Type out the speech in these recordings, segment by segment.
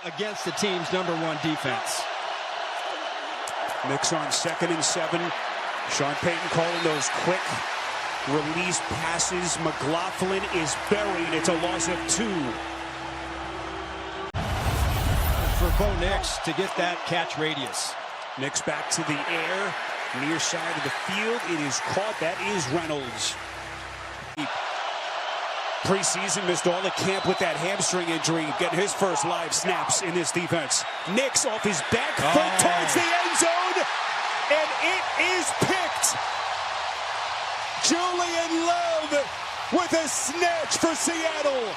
against the team's #1 defense. Knicks on 2nd and 7. Sean Payton calling those quick release passes. McLaughlin is buried. It's a loss of 2. For Bo Nix to get that catch radius. Knicks back to the air. Near side of the field. It is caught. That is Reynolds. Preseason missed all the camp with that hamstring injury. Getting his first live snaps in this defense. Knicks off his back foot towards the end zone. And it is picked. Julian Love with a snatch for Seattle.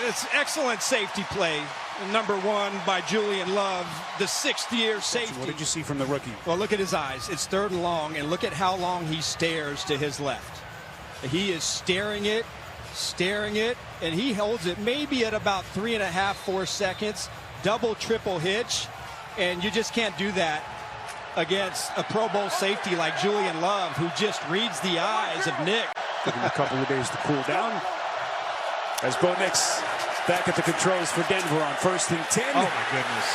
It's excellent safety play. #1 by Julian Love, the 6th-year safety. What did you see from the rookie? Well, look at his eyes. It's 3rd and long, and look at how long he stares to his left. He is staring it, and he holds it maybe at about 3.5, 4 seconds. Double, triple hitch, and you just can't do that against a Pro Bowl safety like Julian Love, who just reads the eyes of Nick. Give him a couple of days to cool down. As Bo Nix back at the controls for Denver on 1st and 10. Oh, my goodness.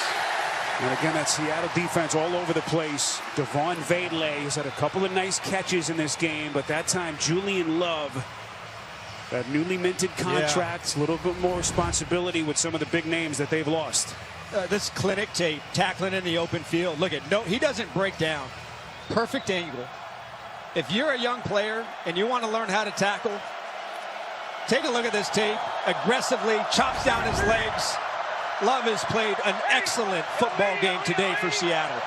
And again, that Seattle defense all over the place. Devon Vadele has had a couple of nice catches in this game, but that time Julian Love, that newly minted contract, a little bit more responsibility with some of the big names that they've lost. This clinic tape, tackling in the open field. Look at, no, he doesn't break down. Perfect angle. If you're a young player and you want to learn how to tackle, take a look at this tape. Aggressively chops down his legs. Love has played an excellent football game today for Seattle.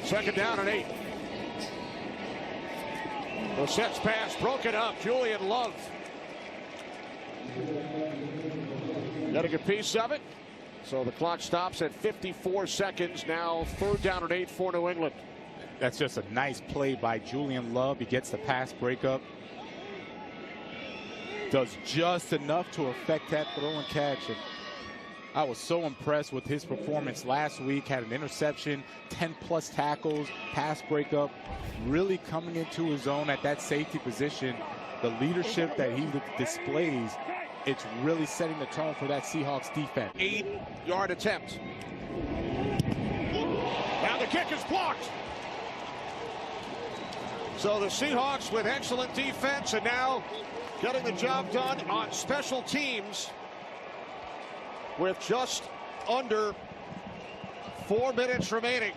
2nd down and 8. Brissett's pass broken up. Julian Love getting a piece of it. So the clock stops at 54 seconds. Now 3rd down and 8 for New England. That's just a nice play by Julian Love. He gets the pass breakup. Does just enough to affect that throw and catch. And I was so impressed with his performance last week. Had an interception, 10+ tackles, pass breakup. Really coming into his own at that safety position. The leadership that he displays, it's really setting the tone for that Seahawks defense. 8-yard attempt. Now the kick is blocked. So the Seahawks with excellent defense and now getting the job done on special teams with just under 4 minutes remaining.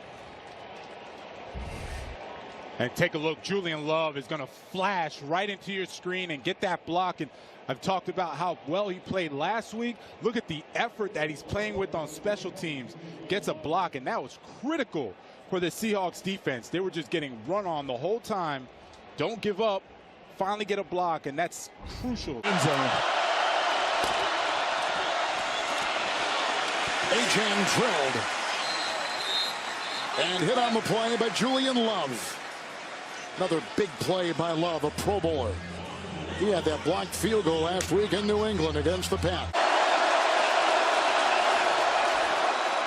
And take a look, Julian Love is going to flash right into your screen and get that block. And I've talked about how well he played last week. Look at the effort that he's playing with on special teams. Gets a block, and that was critical for the Seahawks defense. They were just getting run on the whole time. Don't give up. Finally get a block, and that's crucial. End zone. Achane drilled. And hit on the play by Julian Love. Another big play by Love, a Pro Bowler. He had that blocked field goal last week in New England against the Pats.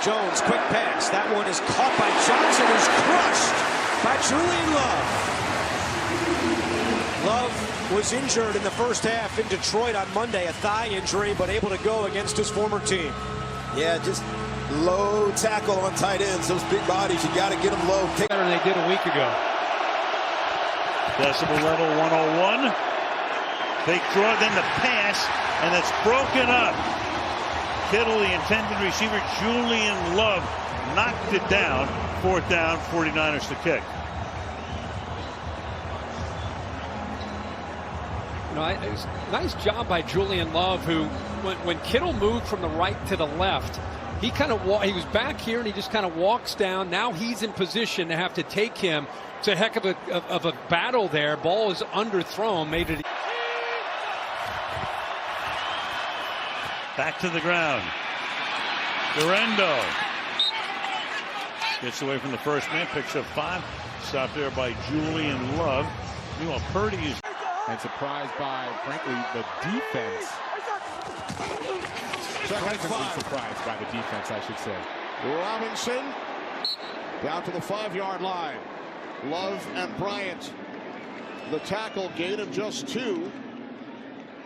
Jones, quick pass. That one is caught by Johnson, who's crushed by Julian Love. Love was injured in the first half in Detroit on Monday, a thigh injury, but able to go against his former team. Yeah, just low tackle on tight ends. Those big bodies, you got to get them low. Better than they did a week ago. Decibel level 101. Fake draw, then the pass, and it's broken up. Kittle, the intended receiver, Julian Love, knocked it down. 4th down, 49ers to kick. Nice job by Julian Love, who, when Kittle moved from the right to the left, he was back here and he just kind of walks down. Now he's in position to have to take him. It's a heck of a battle there. Ball is underthrown, made it. Back to the ground. Durando gets away from the first man, picks up 5. Stopped there by Julian Love. Meanwhile, Purdy is and surprised by, frankly, the defense. Pleasantly surprised by the defense, I should say. Robinson down to the 5-yard line. Love and Bryant. The tackle gain of just 2.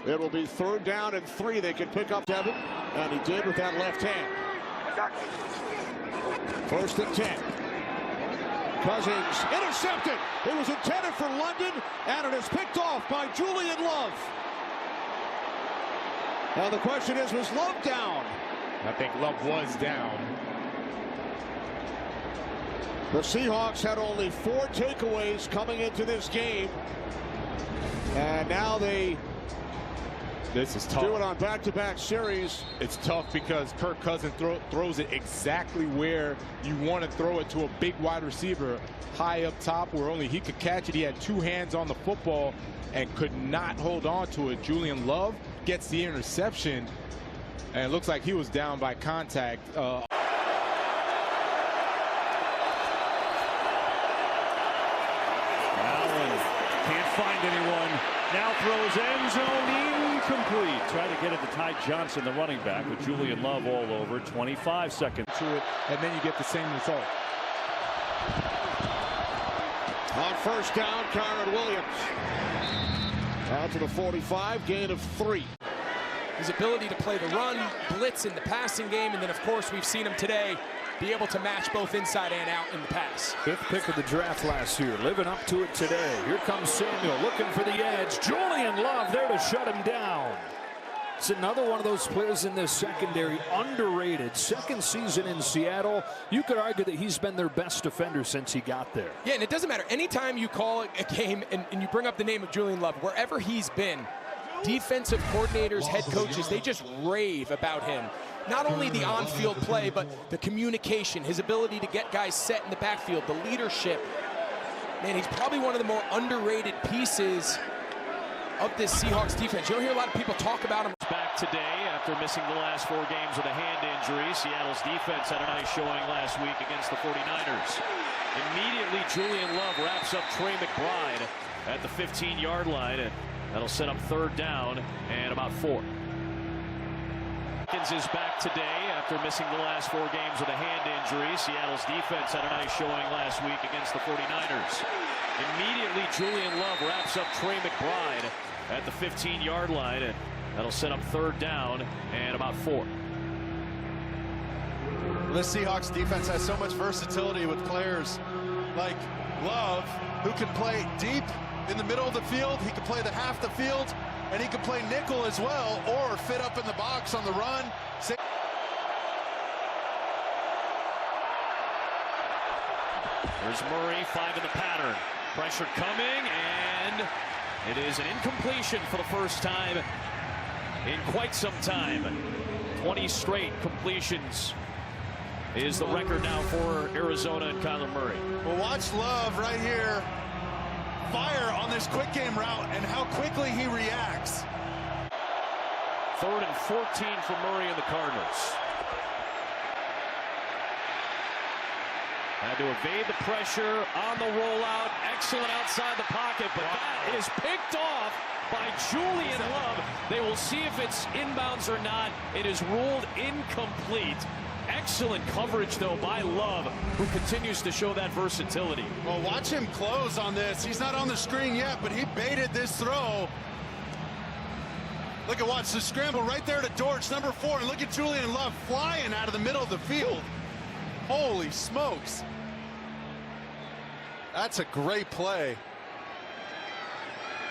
It will be 3rd down and 3. They can pick up 7, and he did with that left hand. 1st and 10. Cousins intercepted. It was intended for London, and it is picked off by Julian Love. Now the question is, was Love down? I think Love was down. The Seahawks had only 4 takeaways coming into this game, and now this is tough. Do it on back-to-back series. It's tough because Kirk Cousins throws it exactly where you want to throw it to a big wide receiver, high up top where only he could catch it. He had 2 hands on the football and could not hold on to it. Julian Love gets the interception, and it looks like he was down by contact. Allen can't find anyone. Now throws end zone incomplete. Try to get it to Ty Johnson, the running back, with Julian Love all over. 25 seconds to it, and then you get the same result. On 1st down, Kyron Williams. Out to the 45, gain of 3. His ability to play the run, blitz in the passing game, and then, of course, we've seen him today be able to match both inside and out in the pass. 5th pick of the draft last year, living up to it today. Here comes Samuel looking for the edge. Julian Love there to shut him down. It's another one of those players in this secondary, underrated. 2nd season in Seattle. You could argue that he's been their best defender since he got there. Yeah, and it doesn't matter. Anytime you call a game and you bring up the name of Julian Love, wherever he's been, defensive coordinators, head coaches, they just rave about him. Not only the on-field play, but the communication, his ability to get guys set in the backfield, the leadership. Man, he's probably one of the more underrated pieces of this Seahawks defense. You don't hear a lot of people talk about him. Back today after missing the last 4 games with a hand injury. Seattle's defense had a nice showing last week against the 49ers. Immediately, Julian Love wraps up Trey McBride at the 15-yard line, and that'll set up 3rd down and about 4. Is back today after missing the last 4 games with a hand injury. Seattle's defense had a nice showing last week against the 49ers. Immediately, Julian Love wraps up Trey McBride at the 15-yard line, and that'll set up 3rd down and about 4. This Seahawks defense has so much versatility with players like Love, who can play deep in the middle of the field. He can play the half the field, and he can play nickel as well, or fit up in the box on the run. There's Murray, 5 in the pattern. Pressure coming, and it is an incompletion for the first time in quite some time. 20 straight completions is the record now for Arizona and Kyler Murray. Well, watch Love right here fire on this quick game route and how quickly he reacts. 3rd and 14 for Murray and the Cardinals. Had to evade the pressure on the rollout. Excellent outside the pocket, but that is picked off by Julian Love. They will see if it's inbounds or not. It is ruled incomplete. Excellent coverage, though, by Love, who continues to show that versatility. Well, watch him close on this. He's not on the screen yet, but he baited this throw. Look at watch the scramble right there to Dortch, number 4, and look at Julian Love flying out of the middle of the field. Holy smokes. That's a great play.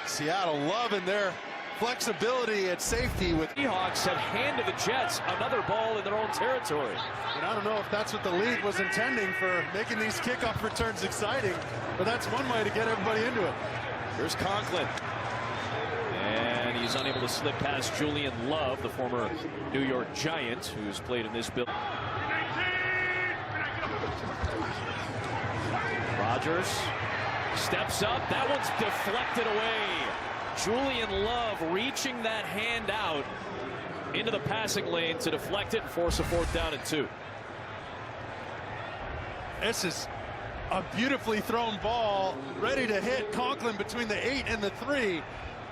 Seattle loving their flexibility at safety with Seahawks have handed the Jets another ball in their own territory. And I don't know if that's what the league was intending for making these kickoff returns exciting, but that's one way to get everybody into it. Here's Conklin. And he's unable to slip past Julian Love, the former New York Giant, who's played in this building. Rodgers steps up. That one's deflected away. Julian Love reaching that hand out into the passing lane to deflect it and force a 4th down and 2. This is a beautifully thrown ball, ready to hit Conklin between the 8 and the 3.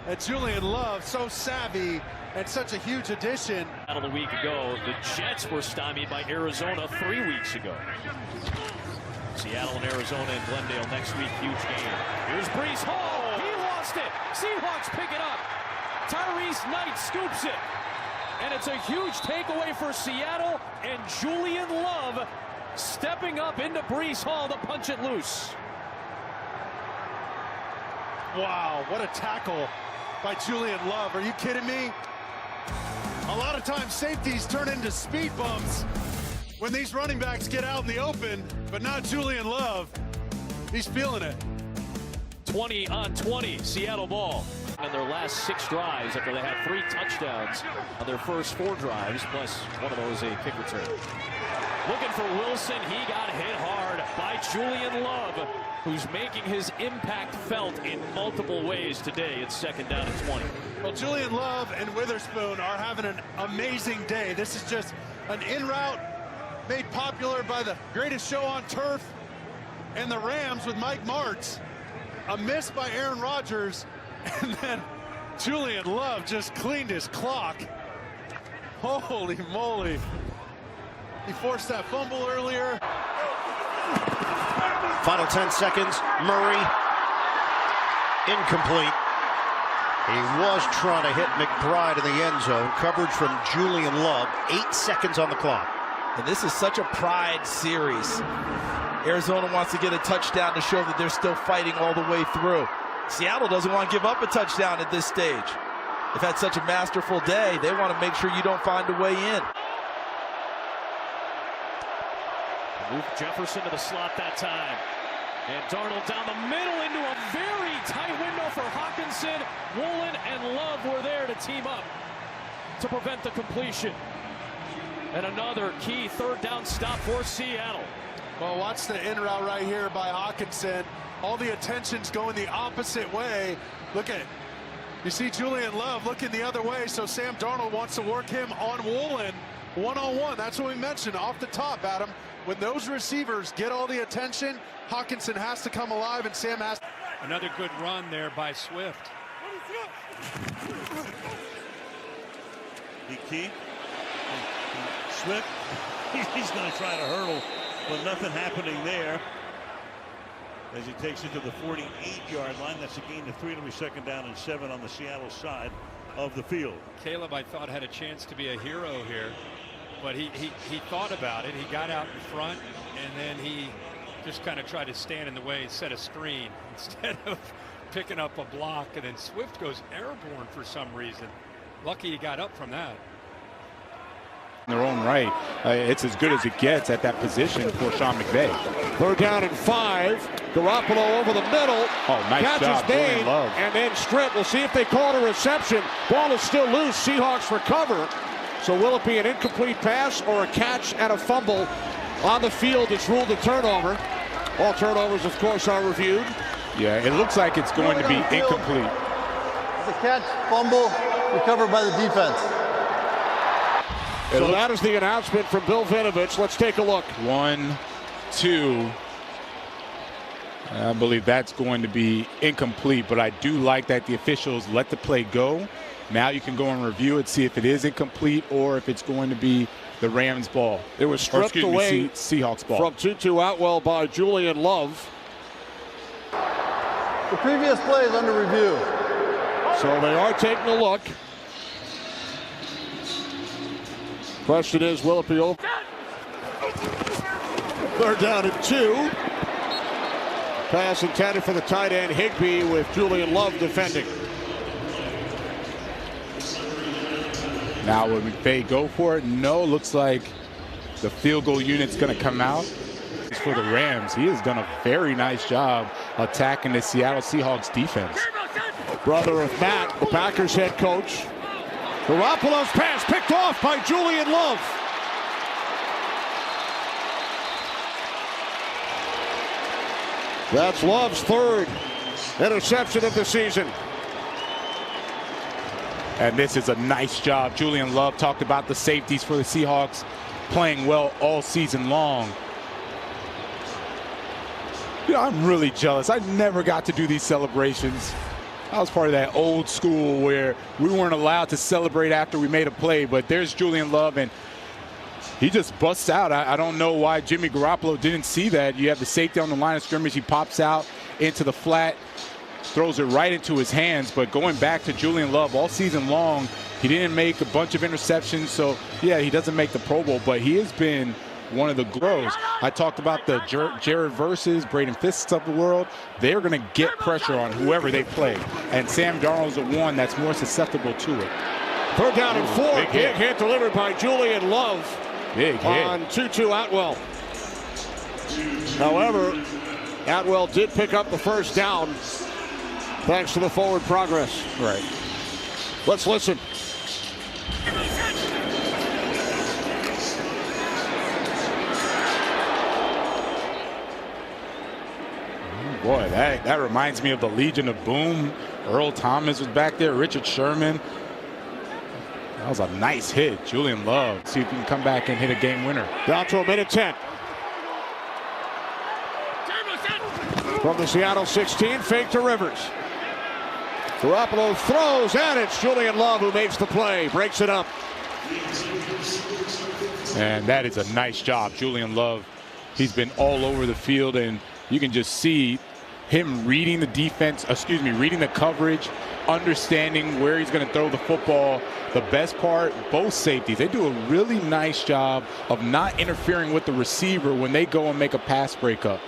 And Julian Love, so savvy and such a huge addition. A week ago, the Jets were stymied by Arizona 3 weeks ago. Seattle and Arizona and Glendale next week. Huge game. Here's Brees Hall. He lost it. Seahawks pick it up. Tyrese Knight scoops it. And it's a huge takeaway for Seattle. And Julian Love stepping up into Brees Hall to punch it loose. Wow, what a tackle by Julian Love. Are you kidding me? A lot of times safeties turn into speed bumps when these running backs get out in the open, but not Julian Love. He's feeling it. 20 on 20, Seattle ball. And their last 6 drives after they had 3 touchdowns on their first 4 drives, plus one of those a kick return. Looking for Wilson, he got hit hard by Julian Love, who's making his impact felt in multiple ways today. It's 2nd down and 20. Well, Julian Love and Witherspoon are having an amazing day. This is just an in-route made popular by the greatest show on turf and the Rams with Mike Martz. A miss by Aaron Rodgers, and then Julian Love just cleaned his clock. Holy moly. He forced that fumble earlier. Final 10 seconds. Murray. Incomplete. He was trying to hit McBride in the end zone. Coverage from Julian Love. 8 seconds on the clock. And this is such a pride series. Arizona wants to get a touchdown to show that they're still fighting all the way through. Seattle doesn't want to give up a touchdown at this stage. They've had such a masterful day. They want to make sure you don't find a way in. Move Jefferson to the slot that time. And Darnold down the middle into a very tight window for Hawkinson. Woolen and Love were there to team up to prevent the completion. And another key 3rd down stop for Seattle. Well, watch the in route right here by Hawkinson. All the attention's going the opposite way. Look at it. You see Julian Love looking the other way, so Sam Darnold wants to work him on Woolen one-on-one. That's what we mentioned off the top, Adam. When those receivers get all the attention, Hawkinson has to come alive, and Sam has to. Another good run there by Swift. Key. Swift, he's going to try to hurdle, but nothing happening there as he takes it to the 48-yard line. That's a gain of 3. It'll be 2nd down and 7 on the Seattle side of the field. Caleb, I thought, had a chance to be a hero here, but he thought about it. He got out in front, and then he just kind of tried to stand in the way and set a screen instead of picking up a block, and then Swift goes airborne for some reason. Lucky he got up from that. In their own right, it's as good as it gets at that position for Sean McVay. 3rd down and 5. Garoppolo over the middle. Oh, nice job, Catches Love. And then strip. We'll see if they call it a reception. Ball is still loose. Seahawks recover. So will it be an incomplete pass or a catch and a fumble on the field? It's ruled a turnover. All turnovers, of course, are reviewed. Yeah, it looks like it's going to be incomplete. The catch, fumble, recovered by the defense. So that is the announcement from Bill Vinovich. Let's take a look. 1, 2. I believe that's going to be incomplete, but I do like that the officials let the play go. Now you can go and review it, see if it is incomplete or if it's going to be the Rams ball. It was stripped away Seahawks ball. From Tutu Atwell by Julian Love. The previous play is under review. So they are taking a look. Question is, will it be over? 3rd down and 2. Pass intended for the tight end Higbee with Julian Love defending. Now will McVay go for it? No, looks like the field goal unit's going to come out. For the Rams, he has done a very nice job attacking the Seattle Seahawks defense. Brother of Matt, the Packers head coach. Garoppolo's pass picked off by Julian Love. That's Love's 3rd interception of the season. And this is a nice job. Julian Love talked about the safeties for the Seahawks playing well all season long. You know, I'm really jealous. I never got to do these celebrations. I was part of that old school where we weren't allowed to celebrate after we made a play, but there's Julian Love, and he just busts out. I don't know why Jimmy Garoppolo didn't see that. You have the safety on the line of scrimmage. He pops out into the flat, throws it right into his hands. But going back to Julian Love, all season long, he didn't make a bunch of interceptions. So, yeah, he doesn't make the Pro Bowl, but he has been one of the glows. I talked about the Jared Verses, Braden Fists of the world. They're going to get pressure on whoever they play. And Sam Darnold's the one that's more susceptible to it. 3rd down and 4. Big hit delivered by Julian Love. Big hit. On Tutu Atwell. However, Atwell did pick up the 1st down thanks to the forward progress. Right. Let's listen. Boy, that reminds me of the Legion of Boom. Earl Thomas was back there. Richard Sherman. That was a nice hit. Julian Love. See if he can come back and hit a game winner. Down to a minute 10. From the Seattle 16, fake to Rivers. Garoppolo throws, and it's Julian Love who makes the play. Breaks it up. And that is a nice job. Julian Love, he's been all over the field, and you can just see him reading the defense, reading the coverage, understanding where he's going to throw the football. The best part, both safeties, they do a really nice job of not interfering with the receiver when they go and make a pass breakup.